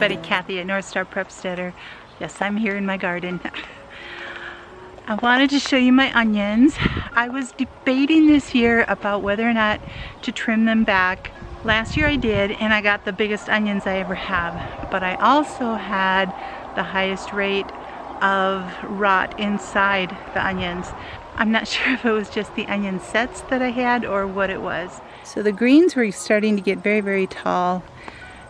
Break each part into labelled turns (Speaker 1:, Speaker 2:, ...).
Speaker 1: everybody, Kathy at Northstar Prepsteader. Yes, I'm here in my garden. I wanted to show you my onions. I was debating this year about whether or not to trim them back. Last year I did, and I got the biggest onions I ever have. But I also had the highest rate of rot inside the onions. I'm not sure if it was just the onion sets that I had or what it was. So the greens were starting to get very, very tall.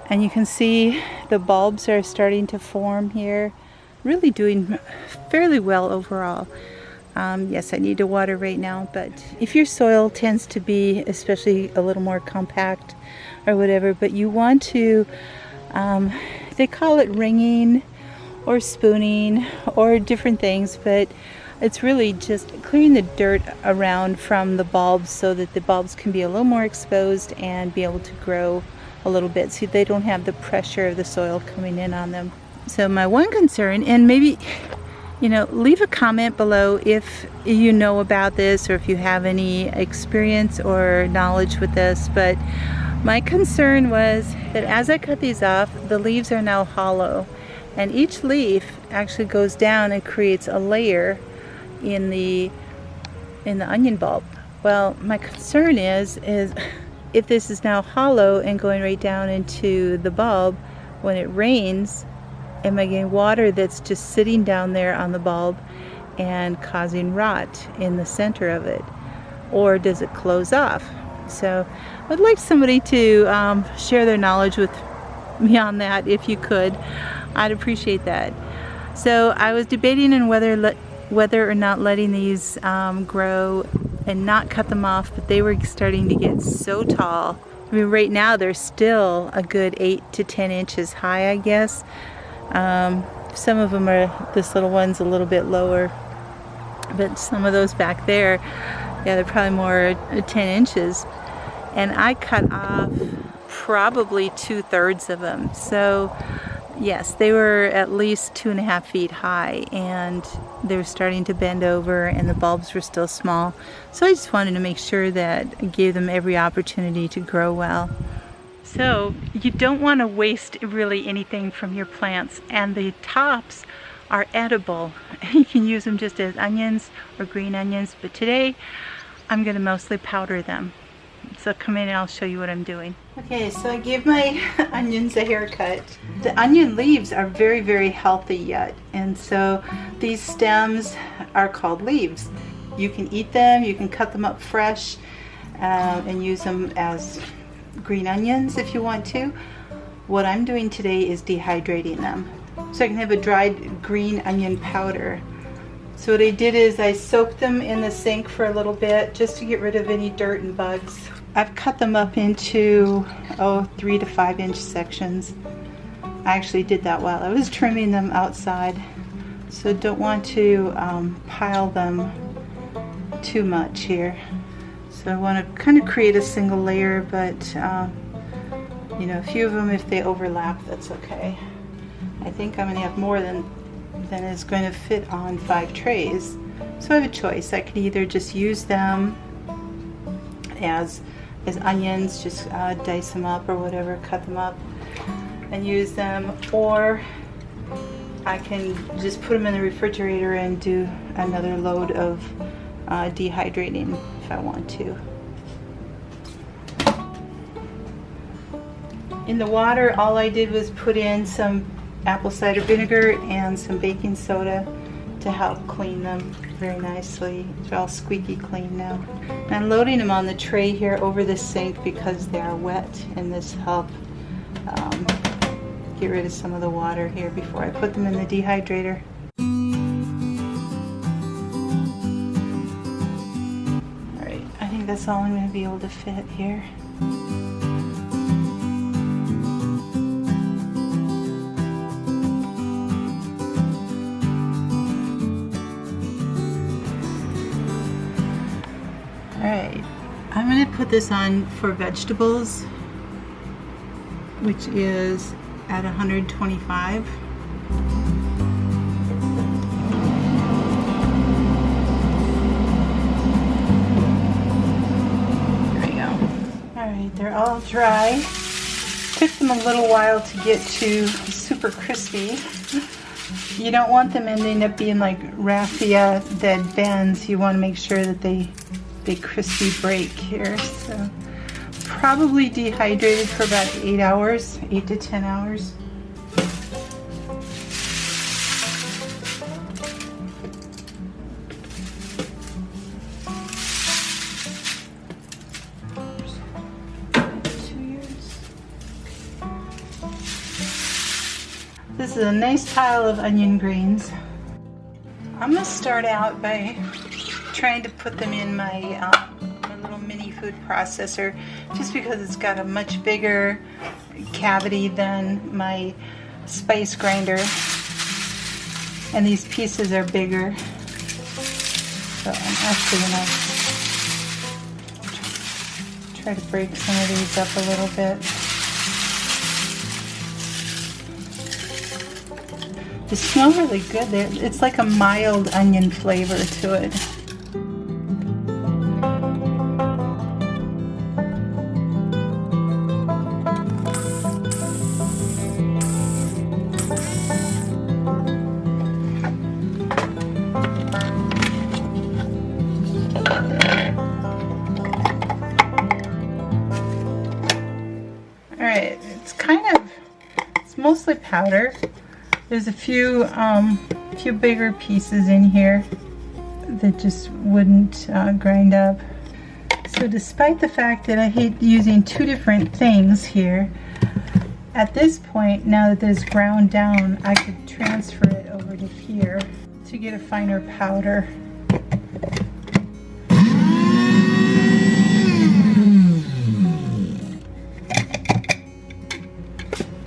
Speaker 1: And you can see the bulbs are starting to form here. Really doing fairly well overall. Yes, I need to water right now, but if your soil tends to be especially a little more compact or whatever, but you want to, they call it ringing or spooning or different things, but it's really just clearing the dirt around from the bulbs so that the bulbs can be a little more exposed and be able to grow a little bit so they don't have the pressure of the soil coming in on them. So my one concern, and maybe, you know, leave a comment below if you know about this or if you have any experience or knowledge with this, but my concern was that as I cut these off, the leaves are now hollow, and each leaf actually goes down and creates a layer in the onion bulb. Well, my concern is if this is now hollow and going right down into the bulb, when it rains, am I getting water that's just sitting down there on the bulb and causing rot in the center of it? Or does it close off? So I'd like somebody to share their knowledge with me on that if you could. I'd appreciate that. So I was debating on whether or not letting these grow and not cut them off, but they were starting to get so tall. I mean, right now they're still a good 8 to 10 inches high, I guess. Some of them are, this little one's a little bit lower, but some of those back there, yeah, they're probably more 10 inches. And I cut off probably 2/3 of them. So yes, they were at least 2.5 feet high, and they were starting to bend over, and the bulbs were still small. So I just wanted to make sure that I gave them every opportunity to grow well. So you don't want to waste really anything from your plants, and the tops are edible. You can use them just as onions or green onions, but today I'm going to mostly powder them. So come in and I'll show you what I'm doing. Okay, so I gave my onions a haircut. The onion leaves are very, very healthy yet, and so these stems are called leaves. You can eat them, you can cut them up fresh and use them as green onions if you want to. What I'm doing today is dehydrating them so I can have a dried green onion powder. So what I did is I soaked them in the sink for a little bit just to get rid of any dirt and bugs. I've cut them up into 3 to 5 inch sections. I actually did that while I was trimming them outside, so don't want to pile them too much here. So I want to kind of create a single layer, but you know, a few of them, if they overlap, that's okay. I think I'm going to have more than is going to fit on 5 trays. So I have a choice. I could either just use them as onions, just dice them up or whatever, cut them up and use them, or I can just put them in the refrigerator and do another load of dehydrating if I want to. In the water, all I did was put in some apple cider vinegar and some baking soda to help clean them very nicely. They're all squeaky clean now. And I'm loading them on the tray here over the sink because they are wet, and this helps get rid of some of the water here before I put them in the dehydrator. Alright, I think that's all I'm going to be able to fit here. Alright, I'm going to put this on for vegetables, which is at 125. There we go. Alright, they're all dry. Took them a little while to get to super super crispy. You don't want them to end up being like raffia dead bends. You want to make sure that they crispy break here. So probably dehydrated for about 8 hours, 8 to 10 hours. This is a nice pile of onion greens. I'm going to start out by trying to put them in my little mini food processor, just because it's got a much bigger cavity than my spice grinder, and these pieces are bigger. So I'm actually going to try to break some of these up a little bit. They smell really good. It's like a mild onion flavor to it. Alright, it's mostly powder. There's a few bigger pieces in here that just wouldn't grind up. So despite the fact that I hate using two different things here, at this point, now that this ground down, I could transfer it over to here to get a finer powder.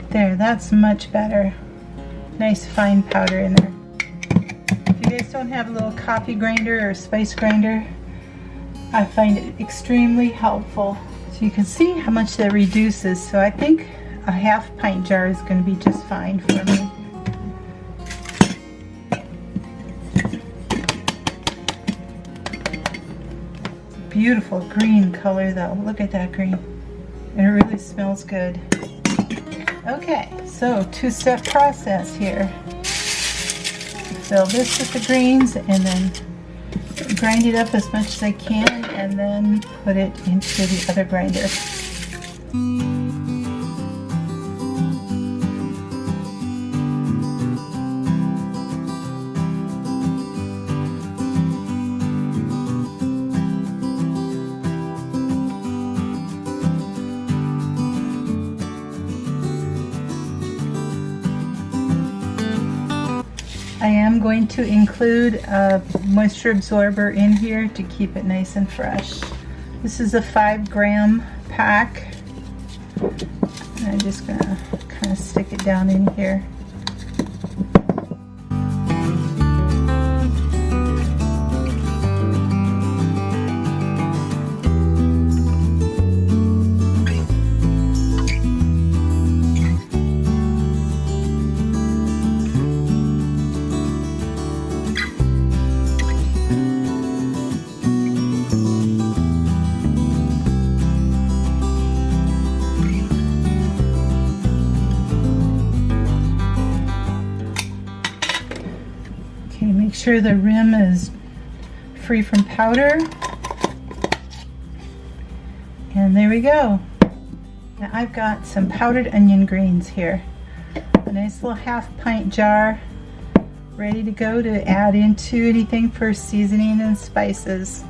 Speaker 1: There, that's much better. Nice fine powder in there. If you guys don't have a little coffee grinder or spice grinder, I find it extremely helpful. So you can see how much that reduces. So I think a half pint jar is going to be just fine for me. Beautiful green color though. Look at that green. And it really smells good. Okay, so two-step process here. Fill this with the greens and then grind it up as much as I can and then put it into the other grinder. I am going to include a moisture absorber in here to keep it nice and fresh. This is a 5-gram pack. And I'm just going to kind of stick it down in here. Make sure the rim is free from powder. And there we go. Now I've got some powdered onion greens here. A nice little half-pint jar ready to go to add into anything for seasoning and spices.